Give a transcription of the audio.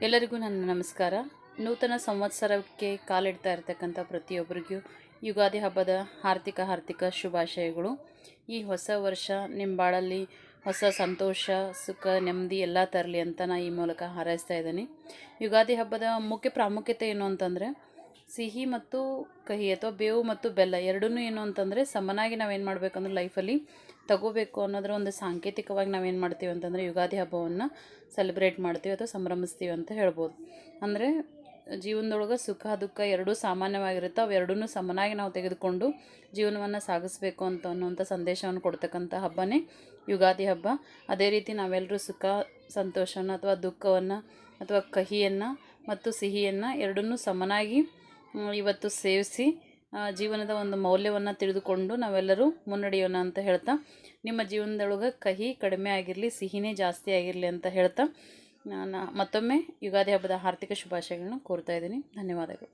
ಎಲ್ಲರಿಗೂ ನನ್ನ ನಮಸ್ಕಾರ. ನೂತನ ಸಂವತ್ಸರಕ್ಕೆ ಕಾಲಿಡ್ತಾ ಇರತಕ್ಕಂಥ ಪ್ರತಿಯೊಬ್ಬರಿಗೂ ಯುಗಾದಿ ಹಬ್ಬದ ಹಾರ್ದಿಕ ಶುಭಾಶಯಗಳು. ಈ ಹೊಸ ವರ್ಷ ನಿಮ್ಮ ಬಾಳಲ್ಲಿ ಹೊಸ ಸಂತೋಷ, ಸುಖ, ನೆಮ್ಮದಿ ಎಲ್ಲ ತರಲಿ ಅಂತ ನಾನು ಈ ಮೂಲಕ ಹಾರೈಸ್ತಾ ಇದ್ದೀನಿ. ಯುಗಾದಿ ಹಬ್ಬದ ಮುಖ್ಯ ಪ್ರಾಮುಖ್ಯತೆ ಏನು ಅಂತಂದರೆ, ಸಿಹಿ ಮತ್ತು ಕಹಿ ಅಥವಾ ಬೇವು ಮತ್ತು ಬೆಲ್ಲ ಎರಡೂ ಏನು ಅಂತಂದರೆ ಸಮನಾಗಿ ನಾವೇನು ಮಾಡಬೇಕಂದ್ರೆ ಲೈಫಲ್ಲಿ ತಗೋಬೇಕು ಅನ್ನೋದರ ಒಂದು ಸಾಂಕೇತಿಕವಾಗಿ ನಾವೇನು ಮಾಡ್ತೀವಿ ಅಂತಂದರೆ ಯುಗಾದಿ ಹಬ್ಬವನ್ನು ಸೆಲೆಬ್ರೇಟ್ ಮಾಡ್ತೀವಿ ಅಥವಾ ಸಂಭ್ರಮಿಸ್ತೀವಿ ಅಂತ ಹೇಳ್ಬೋದು. ಅಂದರೆ ಜೀವನದೊಳಗೆ ಸುಖ ದುಃಖ ಎರಡೂ ಸಾಮಾನ್ಯವಾಗಿರುತ್ತೆ, ಅವೆರಡೂ ಸಮನಾಗಿ ನಾವು ತೆಗೆದುಕೊಂಡು ಜೀವನವನ್ನು ಸಾಗಿಸ್ಬೇಕು ಅನ್ನೋಂಥ ಸಂದೇಶವನ್ನು ಕೊಡ್ತಕ್ಕಂಥ ಹಬ್ಬನೇ ಯುಗಾದಿ ಹಬ್ಬ. ಅದೇ ರೀತಿ ನಾವೆಲ್ಲರೂ ಸುಖ ಸಂತೋಷನ ಅಥವಾ ದುಃಖವನ್ನು ಅಥವಾ ಕಹಿಯನ್ನು ಮತ್ತು ಸಿಹಿಯನ್ನು ಎರಡನ್ನೂ ಸಮನಾಗಿ ಇವತ್ತು ಸೇವಿಸಿ ಜೀವನದ ಒಂದು ಮೌಲ್ಯವನ್ನು ತಿಳಿದುಕೊಂಡು ನಾವೆಲ್ಲರೂ ಮುನ್ನಡೆಯೋಣ ಅಂತ ಹೇಳ್ತಾ, ನಿಮ್ಮ ಜೀವನದೊಳಗೆ ಕಹಿ ಕಡಿಮೆ ಆಗಿರಲಿ, ಸಿಹಿನೇ ಜಾಸ್ತಿ ಆಗಿರಲಿ ಅಂತ ಹೇಳ್ತಾ ನಾನು ಮತ್ತೊಮ್ಮೆ ಯುಗಾದಿ ಹಬ್ಬದ ಹಾರ್ದಿಕ ಶುಭಾಶಯಗಳನ್ನ ಕೋರ್ತಾ ಇದ್ದೀನಿ. ಧನ್ಯವಾದಗಳು.